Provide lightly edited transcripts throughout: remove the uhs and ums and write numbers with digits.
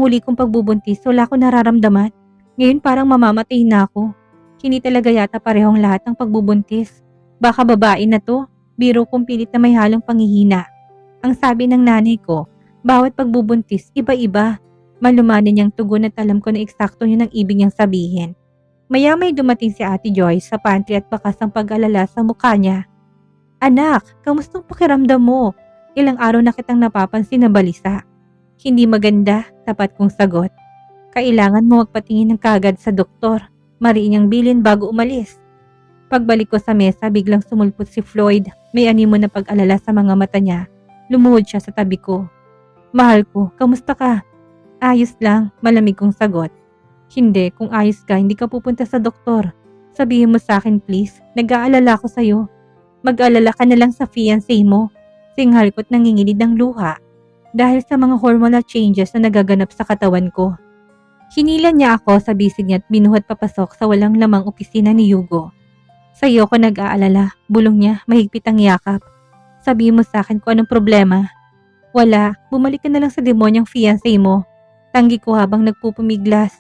huli kong pagbubuntis wala ko nararamdaman. Ngayon parang mamamatay na ako. Hindi talaga yata parehong lahat ng pagbubuntis. Baka babae na to, biro kong pilit na may halong panghihina. Ang sabi ng nanay ko, bawat pagbubuntis iba-iba. Malumanan niyang tugon at alam ko na eksakto yun ang ibig niyang sabihin. Maya may dumating si Ate Joyce sa pantry at bakas ang pag-alala sa mukha niya. Anak, kamustang pakiramdam mo? Ilang araw na kitang napapansin na balisa. Hindi maganda, tapat kong sagot. Kailangan mo magpatingin ng kagad sa doktor. Mariin niyang bilin bago umalis. Pagbalik ko sa mesa, biglang sumulpot si Floyd. May animo na pag-alala sa mga mata niya. Lumuhod siya sa tabi ko. Mahal ko, kamusta ka? Ayos lang, malamig kong sagot. Hindi, kung ayos ka, hindi ka pupunta sa doktor. Sabihin mo sa akin please, nag-aalala ko sa'yo. Mag-alala ka na lang sa fiancé mo. Singhal ko't nangingilid ng luha dahil sa mga hormonal changes na nagaganap sa katawan ko. Hinila niya ako sa bisig niya at binuhat papasok sa walang lamang opisina ni Hugo. Sa'yo ko nag-aalala, bulong niya, mahigpit ang yakap. Sabihin mo sa akin kung anong problema. Wala, bumalik ka na lang sa demonyang fiancé mo. Tanggi ko habang nagpupumiglas.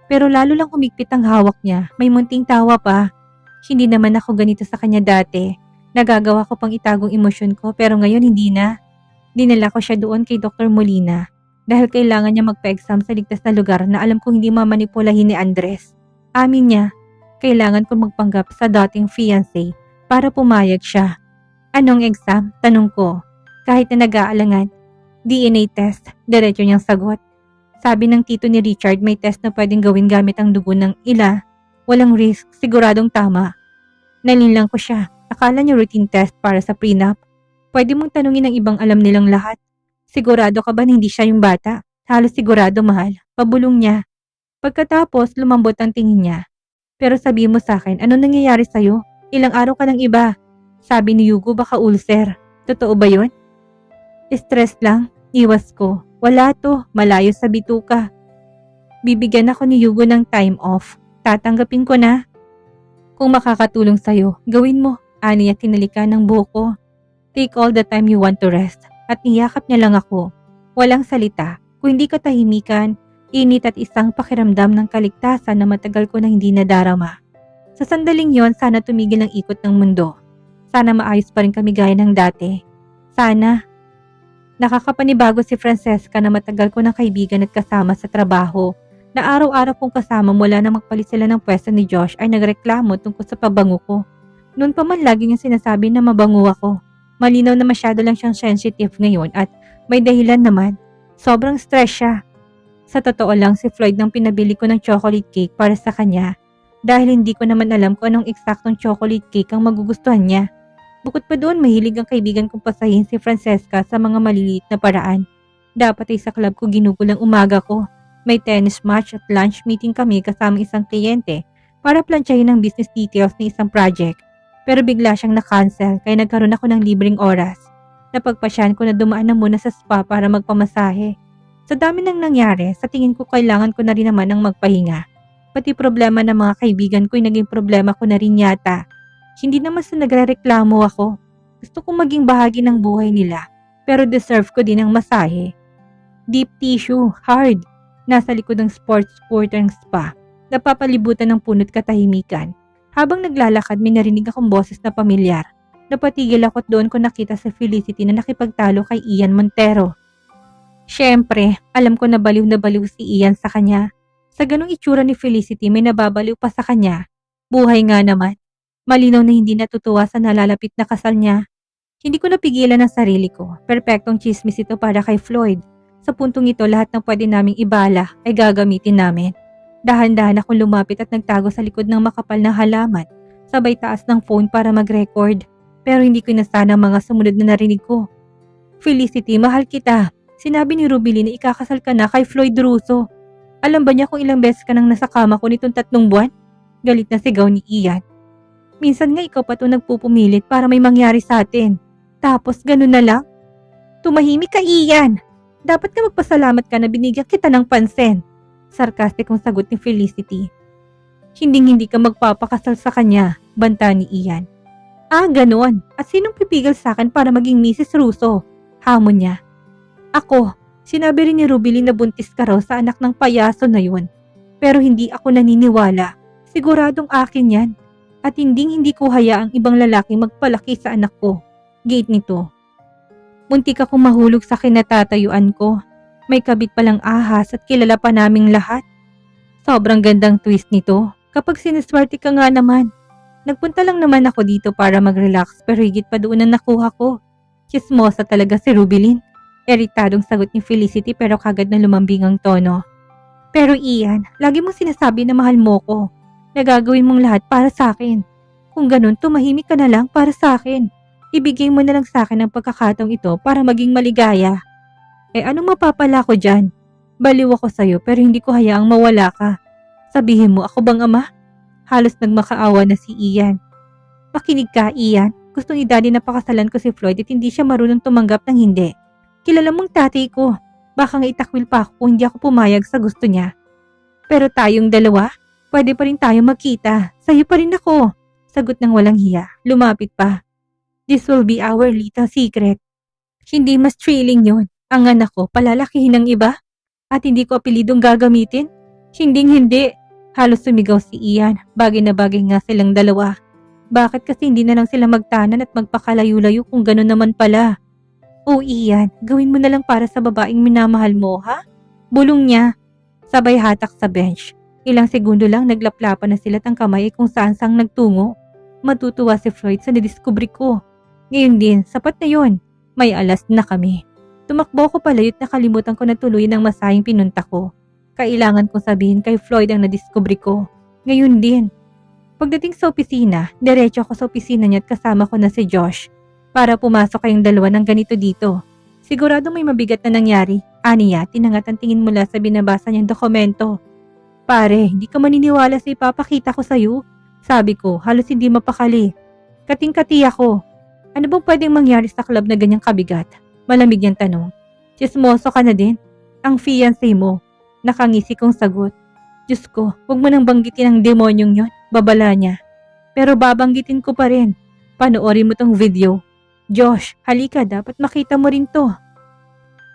Pero lalo lang humigpit ang hawak niya, may munting tawa pa. Hindi naman ako ganito sa kanya dati. Nagagawa ko pang itagong emosyon ko pero ngayon hindi na. Dinala ko siya doon kay Dr. Molina dahil kailangan niya magpa-exam sa ligtas na lugar na alam kong hindi mamanipulahin ni Andres. Amin niya, kailangan ko magpanggap sa dating fiancé para pumayag siya. Anong exam? Tanong ko. Kahit na nag-aalangan. DNA test, diretso niyang sagot. Sabi ng tito ni Richard may test na pwedeng gawin gamit ang dugo ng ila. Walang risk, siguradong tama. Nalinlang ko siya. Akala niya routine test para sa prenup. Pwede mong tanungin ang ibang alam nilang lahat. Sigurado ka ba na hindi siya yung bata? Halos sigurado, mahal. Pabulong niya. Pagkatapos, lumambot ang tingin niya. Pero sabi mo sa akin, ano nangyayari sa'yo? Ilang araw ka ng iba. Sabi ni Hugo baka ulcer. Totoo ba yun? Stress lang. Iwas ko. Wala to. Malayo sa bituka. Bibigyan ako ni Hugo ng time off. Tatanggapin ko na. Kung makakatulong sa'yo, gawin mo. Ani at tinalikan ng buhok. Take all the time you want to rest. At niyakap niya lang ako. Walang salita. Kung hindi katahimikan, init at isang pakiramdam ng kaligtasan na matagal ko na hindi nadarama. Sa sandaling yon, sana tumigil ang ikot ng mundo. Sana maayos pa rin kami gaya ng dati. Sana. Nakakapanibago si Francesca na matagal ko ng kaibigan at kasama sa trabaho. Na araw-araw kong kasama mula na magpalit sila ng pwesto ni Josh ay nagreklamo tungkol sa pabango ko. Noon pa man lagi niyang sinasabi na mabango ako. Malinaw na masyado lang siyang sensitive ngayon at may dahilan naman. Sobrang stress siya. Sa totoo lang si Floyd nang pinabili ko ng chocolate cake para sa kanya dahil hindi ko naman alam kung anong eksaktong chocolate cake ang magugustuhan niya. Bukod pa doon, mahilig ang kaibigan kong pasahin si Francesca sa mga maliliit na paraan. Dapat ay sa club ko ginugol ang umaga ko. May tennis match at lunch meeting kami kasama isang kliyente para plantsahin ang business details ng isang project. Pero bigla siyang na-cancel kaya nagkaroon ako ng libreng oras. Napagpasyahan ko na dumaan na muna sa spa para magpamasahe. Sa dami ng nangyari, sa tingin ko kailangan ko na rin naman ng magpahinga. Pati problema ng mga kaibigan ko ay naging problema ko na rin yata. Hindi naman sa nagrereklamo ako. Gusto kong maging bahagi ng buhay nila. Pero deserve ko din ang masahe. Deep tissue, hard. Nasa likod ng sports ng spa. Napapalibutan ng punot katahimikan. Habang naglalakad, may narinig akong boses na pamilyar. Napatigil ako at doon ko nakita si Felicity na nakipagtalo kay Ian Montero. Siyempre, alam ko na baliw si Ian sa kanya. Sa ganung itsura ni Felicity, may nababaliw pa sa kanya. Buhay nga naman. Malinaw na hindi natutuwa sa nalalapit na kasal niya. Hindi ko napigilan ang sarili ko. Perpektong chismis ito para kay Floyd. Sa puntong ito, lahat ng pwede naming ibala ay gagamitin namin. Dahan-dahan akong lumapit at nagtago sa likod ng makapal na halaman. Sabay taas ng phone para mag-record. Pero hindi ko inasana ang mga sumunod na narinig ko. Felicity, mahal kita. Sinabi ni Rubilin na ikakasal ka na kay Floyd Russo. Alam ba niya kung ilang beses ka nang nasa kama ko nitong 3 buwan? Galit na sigaw ni Ian. Minsan nga ikaw pa ito nagpupumilit para may mangyari sa atin. Tapos ganun na lang? Tumahimik ka, Ian. Dapat ka magpasalamat ka na binigyan kita ng pansin. Sarkastikong sagot ni Felicity. Hindi ka magpapakasal sa kanya, banta ni Ian. Ah, ganoon. At sinong pipigil sa akin para maging Mrs. Russo? Hamon niya. Ako, Sinabi rin ni Rubilin na buntis ka raw sa anak ng payaso na yun. Pero hindi ako naniniwala. Siguradong akin yan. At hindi ko hayaang ibang lalaki magpalaki sa anak ko. Gate nito. Muntik akong mahulog sa kinatatayuan ko. May kabit palang ahas at kilala pa naming lahat. Sobrang gandang twist nito. Kapag siniswerte ka nga naman. Nagpunta lang naman ako dito para mag-relax pero higit pa doon ang nakuha ko. Chismosa talaga si Rubilin. Eritadong sagot ni Felicity pero kagad na lumambing ang tono. Pero Ian, lagi mong sinasabi na mahal mo ko. Nagagawin mong lahat para sa akin. Kung ganun, tumahimik ka na lang para sa akin. Ibigay mo na lang sa akin ang pagkakataong ito para maging maligaya. Anong mapapala ko dyan? Baliw ako sa'yo pero hindi ko hayaang mawala ka. Sabihin mo ako bang ama? Halos nagmakaawa na si Ian. Makinig ka, Ian. Gusto ni Daddy na pakasalan ko si Floyd at hindi siya marunong tumanggap ng hindi. Kilala mong tatay ko. Baka nga itakwil pa ako kung hindi ako pumayag sa gusto niya. Pero tayong dalawa, pwede pa rin tayo magkita. Sa'yo pa rin ako. Sagot ng walang hiya. Lumapit pa. This will be our little secret. Hindi mas thrilling yun. Ang anak ko, palalakihin ng iba? At hindi ko apelidong gagamitin? Hindi. Halos sumigaw si Ian. Bagay na bagay nga silang dalawa. Bakit kasi hindi na lang sila magtanan at magpakalayo-layo kung gano'n naman pala? Oh Ian, gawin mo na lang para sa babaeng minamahal mo, ha? Bulong niya. Sabay hatak sa bench. Ilang segundo lang naglaplapan na sila ng kamay kung saan-sang nagtungo. Matutuwa si Floyd sa nadiskubre ko. Ngayon din, sapat na yon. May alas na kami. Tumakbo ko palayo't nakalimutan ko na tuloy ng masahing pinunta ko. Kailangan kong sabihin kay Floyd ang nadiskubre ko. Ngayon din. Pagdating sa opisina, diretso ako sa opisina niya at kasama ko na si Josh. Para pumasok kayong dalawa ng ganito dito. Sigurado may mabigat na nangyari. Aniya, tinangat ang tingin mula sa binabasa niyang dokumento. Pare, hindi ka maniniwala sa ipapakita ko sa'yo. Sabi ko, halos hindi mapakali. Kating-kati ako. Ano bang pwedeng mangyari sa club na ganyang kabigat? Malamig niyang tanong. Chismoso ka na din? Ang fiancé mo. Nakangisi kong sagot. Diyos ko, huwag mo nang banggitin ang demonyong yon. Babala niya. Pero babanggitin ko pa rin. Panoorin mo tong video. Josh, halika, dapat makita mo rin to.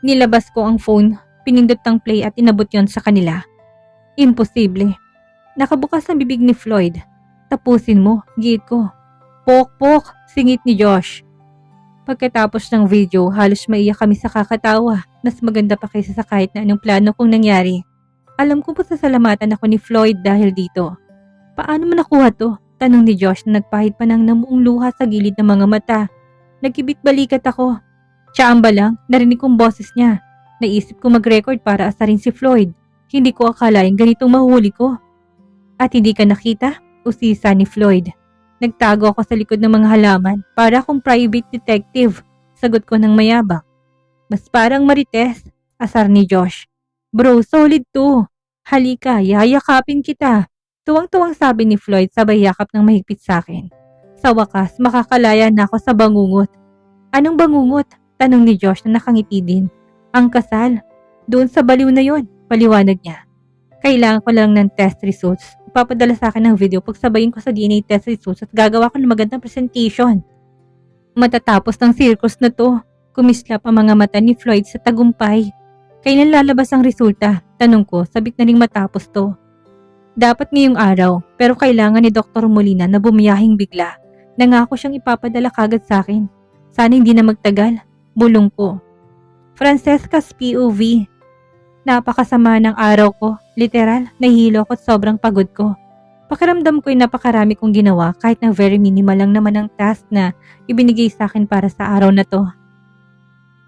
Nilabas ko ang phone, pinindot ang play at inabot yon sa kanila. Imposible. Nakabukas ang bibig ni Floyd. Tapusin mo, gigit ko. Pok, singit ni Josh. Pagkatapos ng video, halos maiyak kami sa kakatawa. Mas maganda pa kaysa sa kahit na anong plano kong nangyari. Alam ko pasasalamatan ako ni Floyd dahil dito. Paano mo nakuha to? Tanong ni Josh na nagpahid pa ng namuong luha sa gilid ng mga mata. Nagkibit-balikat ako. Tsamba lang, narinig kong boses niya. Naisip ko mag-record para asarin si Floyd. Hindi ko akalain ganitong mahuli ko. At hindi ka nakita? Usisa ni Floyd. Nagtago ako sa likod ng mga halaman para akong private detective. Sagot ko ng mayabang. Mas parang Marites, asar ni Josh. Bro, solid to. Halika, yayakapin kita. Tuwang-tuwang sabi ni Floyd sabay yakap ng mahigpit sa akin. Sa wakas, makakalaya na ako sa bangungot. Anong bangungot? Tanong ni Josh na nakangiti din. Ang kasal. Doon sa baliw na yon, paliwanag niya. Kailangan ko lang ng test results. Ipapadala sa akin ng video pagsabayin ko sa DNA test results at gagawa ko ng magandang presentation. Matatapos ng circus na to, kumislap ang mga mata ni Floyd sa tagumpay. Kailan lalabas ang resulta? Tanong ko, sabik na ring matapos to. Dapat ngayong araw, pero kailangan ni Dr. Molina na bumiyahing bigla. Nangako siyang ipapadala kagad sa akin. Sana hindi na magtagal. Bulong ko. Francesca's POV. Napakasama ng araw ko. Literal, nahihilo ko at sobrang pagod ko. Pakiramdam ko'y napakarami kong ginawa kahit na very minimal lang naman ang task na ibinigay sa akin para sa araw na to.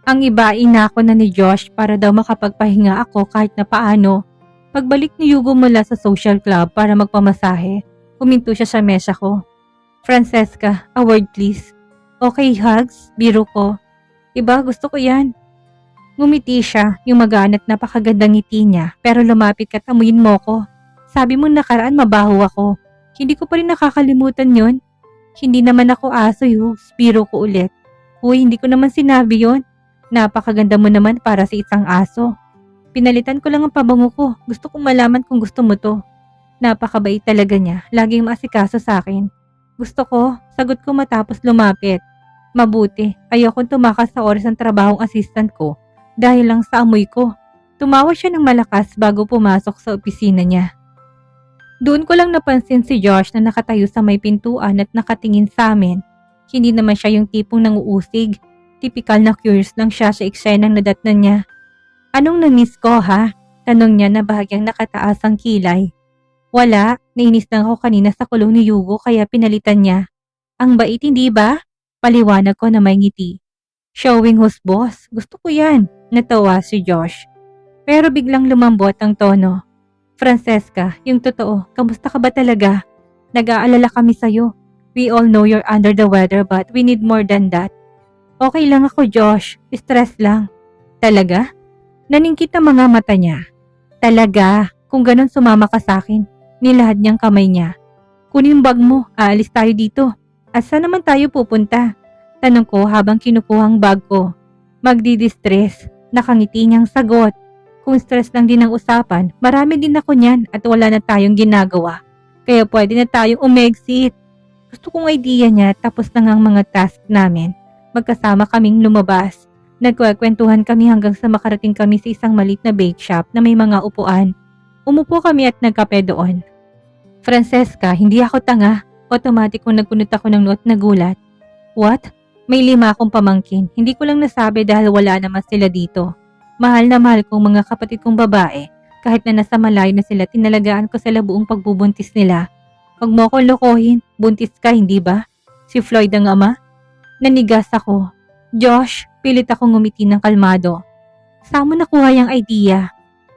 Ang iba inako na ni Josh para daw makapagpahinga ako kahit na paano. Pagbalik ni Hugo mula sa social club para magpamasahe, huminto siya sa mesa ko. Francesca, a word please. Okay, hugs, biro ko. Iba, gusto ko yan. Ngumiti siya, yung magaan at napakagandang ngiti niya, pero lumapit ka at amuyin mo ko. Sabi mo nakaraan mabaho ako. Hindi ko pa rin nakakalimutan yon. Hindi naman ako aso biro ko ulit. Uy, hindi ko naman sinabi yon. Napakaganda mo naman para sa isang aso. Pinalitan ko lang ang pabango ko. Gusto kong malaman kung gusto mo to. Napakabait talaga niya. Laging maasikaso sa akin. Gusto ko, sagot ko matapos lumapit. Mabuti, ayokong tumakas sa oras ng trabahong assistant ko dahil lang sa amoy ko. Tumawa siya ng malakas bago pumasok sa opisina niya. Doon ko lang napansin si Josh na nakatayo sa may pintuan at nakatingin sa amin. Hindi naman siya yung tipong nanguusig. Tipikal na curious lang siya sa eksenang nadatnan niya. Anong na-miss ko ha? Tanong niya na bahagyang nakataas ang kilay. Wala, nainis lang ako kanina sa kulong ni Yugo kaya pinalitan niya. Ang bait hindi ba? Paliwanag ko na may ngiti. Showing who's boss, gusto ko yan, natawa si Josh. Pero biglang lumambot ang tono. Francesca, yung totoo, kamusta ka ba talaga? Nag-aalala kami sa'yo. We all know you're under the weather but we need more than that. Okay lang ako Josh, stress lang. Talaga? Naningkit ang mga mata niya. Talaga, kung ganun sumama ka sa akin, nilahad niyang kamay niya. Kunin yung bag mo, aalis tayo dito. At saan naman tayo pupunta? Tanong ko habang kinukuha ang bag ko. Magdi-distress, nakangiti niyang sagot. Kung stress lang din ang usapan, marami din ako niyan at wala na tayong ginagawa. Kaya pwede na tayong umexit. Gusto kong idea niya tapos na ang mga task namin. Magkasama kaming lumabas. Nagkwekwentuhan kami hanggang sa makarating kami sa isang maliit na bake shop na may mga upuan. Umupo kami at nagkape doon. Francesca, hindi ako tanga. Automatic kung nagkunot ako ng note na gulat. What? May 5 akong pamangkin. Hindi ko lang nasabi dahil wala naman sila dito. Mahal na mahal kong mga kapatid kong babae. Kahit na nasa malayo na sila, tinalagaan ko sila buong pagbubuntis nila. Huwag mo akong lokohin. Buntis ka, hindi ba? Si Floyd ang ama? Nanigas ako. Josh, pilit akong ngumiti ng kalmado. Saan mo nakuha yung idea?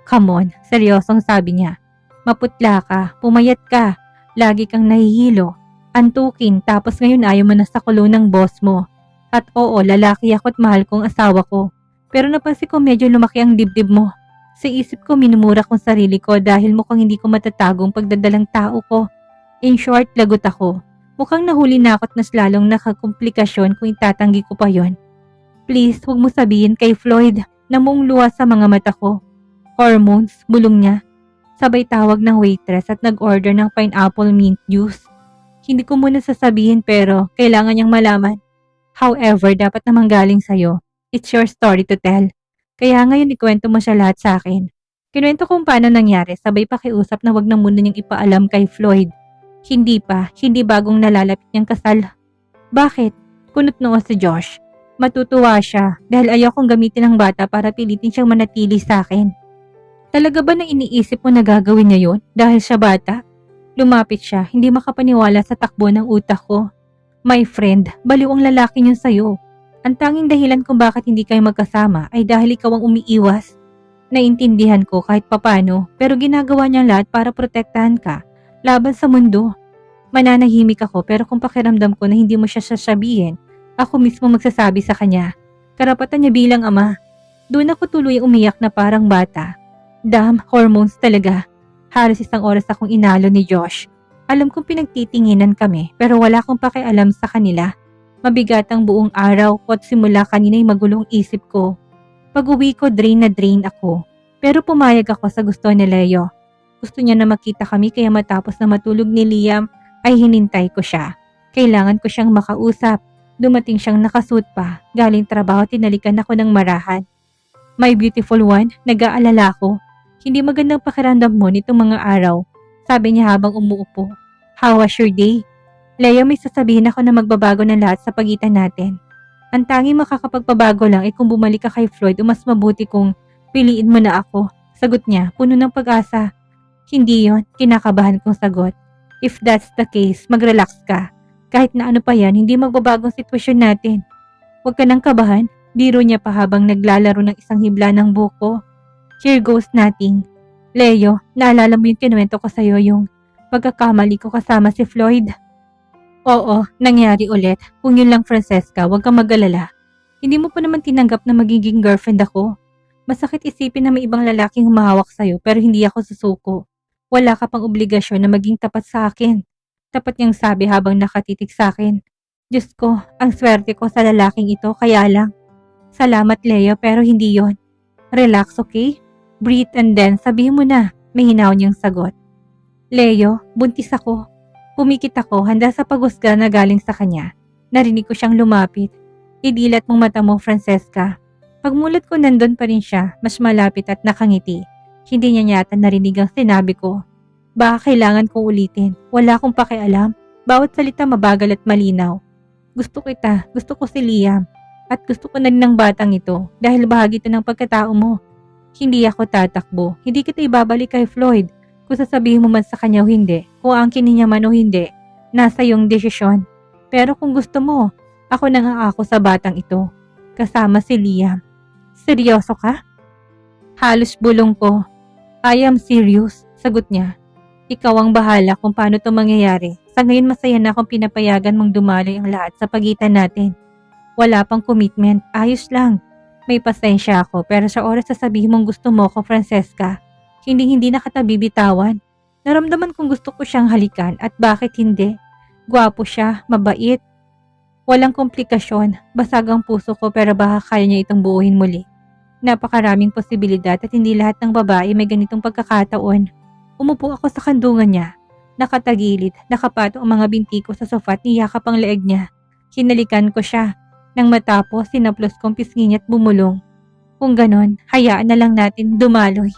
Come on, seryosong sabi niya. Maputla ka, pumayat ka, lagi kang nahihilo. Antukin tapos ngayon ayaw mo na sa kulo ng boss mo. At oo, lalaki ako at mahal kong asawa ko. Pero napansin ko medyo lumaki ang dibdib mo. Sa isip ko minumura kong sarili ko dahil mukhang hindi ko matatagong pagdadalang tao ko. In short, lagot ako. Mukhang nahuli na ako at mas lalong nakakomplikasyon kung itatanggi ko pa yon. Please, huwag mo sabihin kay Floyd na mong luha sa mga mata ko. Hormones, bulong niya. Sabay tawag ng waitress at nag-order ng pineapple mint juice. Hindi ko muna sasabihin pero kailangan niyang malaman. However, dapat namang galing sa'yo. It's your story to tell. Kaya ngayon ikwento mo siya lahat sa akin. Kinuwento kung paano nangyari, sabay pakiusap na wag na muna niyang ipaalam kay Floyd. Hindi pa, hindi bagong nalalapit niyang kasal. Bakit? Kunot noo si Josh. Matutuwa siya dahil ayaw kong gamitin ang bata para pilitin siyang manatili sa akin. Talaga ba na iniisip mo na gagawin niya yun dahil siya bata? Lumapit siya, hindi makapaniwala sa takbo ng utak ko. My friend, baliw ang lalaki niyon sa'yo. Ang tanging dahilan kung bakit hindi kayo magkasama ay dahil ikaw ang umiiwas. Naintindihan ko kahit papano pero ginagawa niyang lahat para protektahan ka laban sa mundo. Mananahimik ako pero kung pakiramdam ko na hindi mo siya sasabihin, ako mismo magsasabi sa kanya. Karapatan niya bilang ama. Doon ako tuloy umiyak na parang bata. Damn, hormones talaga. Halos 1 oras akong inalo ni Josh. Alam kong pinagtitinginan kami pero wala akong pakialam sa kanila. Mabigat ang buong araw ko at simula kanina'y magulong isip ko. Pag-uwi ko drain na drain ako. Pero pumayag ako sa gusto ni Leo. Gusto niya na makita kami kaya matapos na matulog ni Liam ay hinintay ko siya. Kailangan ko siyang makausap. Dumating siyang nakasuot pa. Galing trabaho tinalikan ako ng marahan. My beautiful one, nag-aalala ko. Hindi magandang pakiramdam mo nitong mga araw. Sabi niya habang umuupo. How was your day? Leo, may sasabihin ako na magbabago ng lahat sa pagitan natin. Ang tanging makakapagpabago lang ay kung bumalik ka kay Floyd o mas mabuti kung piliin mo na ako. Sagot niya, puno ng pag-asa. Hindi yon, kinakabahan kong sagot. If that's the case, mag-relax ka. Kahit na ano pa yan, hindi magbabagong sitwasyon natin. Huwag ka nang kabahan, biro niya pa habang naglalaro ng isang hibla ng buko. Here goes nothing. Leo, naalala mo yung kinuwento ko sa'yo yung pagkakamali ko kasama si Floyd? Oo, nangyari ulit. Kung yun lang Francesca, huwag kang mag-alala. Hindi mo pa naman tinanggap na magiging girlfriend ako. Masakit isipin na may ibang lalaking humahawak sa'yo pero hindi ako susuko. Wala ka pang obligasyon na maging tapat sa akin. Tapat niyang sabi habang nakatitig sa akin. Diyos ko, ang swerte ko sa lalaking ito kaya lang. Salamat Leo pero hindi yon. Relax, okay? Breathe and then sabihin mo na. May hinaw niyang sagot. Leo, buntis ako. Pumikit ako, handa sa paghusga na galing sa kanya. Narinig ko siyang lumapit. Idilat mong mata mo, Francesca. Pagmulat ko nandun pa rin siya, mas malapit at nakangiti. Hindi niya yata narinig ang sinabi ko. Baka kailangan kong ulitin. Wala akong pakialam. Bawat salita mabagal at malinaw. Gusto kita, gusto ko si Liam. At gusto ko na rin ng batang ito dahil bahagi ito ng pagkatao mo. Hindi ako tatakbo. Hindi kita ibabalik kay Floyd. Kung sasabihin mo man sa kanya o hindi, kung angkinin niya man o hindi, nasa iyong desisyon. Pero kung gusto mo, ako nang aako sa batang ito. Kasama si Liam. Seryoso ka? Halos bulong ko. I am serious, sagot niya. Ikaw ang bahala kung paano ito mangyayari. Sa ngayon masaya na akong pinapayagan mong dumaloy ang lahat sa pagitan natin. Wala pang commitment, ayos lang. May pasensya ako pero sa oras sasabihin mong gusto mo ko, Francesca, hindi na kita bibitawan. Naramdaman kong gusto ko siyang halikan at bakit hindi? Gwapo siya, mabait. Walang komplikasyon, basag ang puso ko pero baka kaya niya itong buuhin muli. Napakaraming posibilidad at hindi lahat ng babae may ganitong pagkakataon. Umupo ako sa kandungan niya. Nakatagilid, nakapato ang mga binti ko sa sofa at niyakap ang leeg niya. Hinalikan ko siya. Nang matapos, sinaplos kong pisngi niya at bumulong. Kung ganon, hayaan na lang natin dumaloy.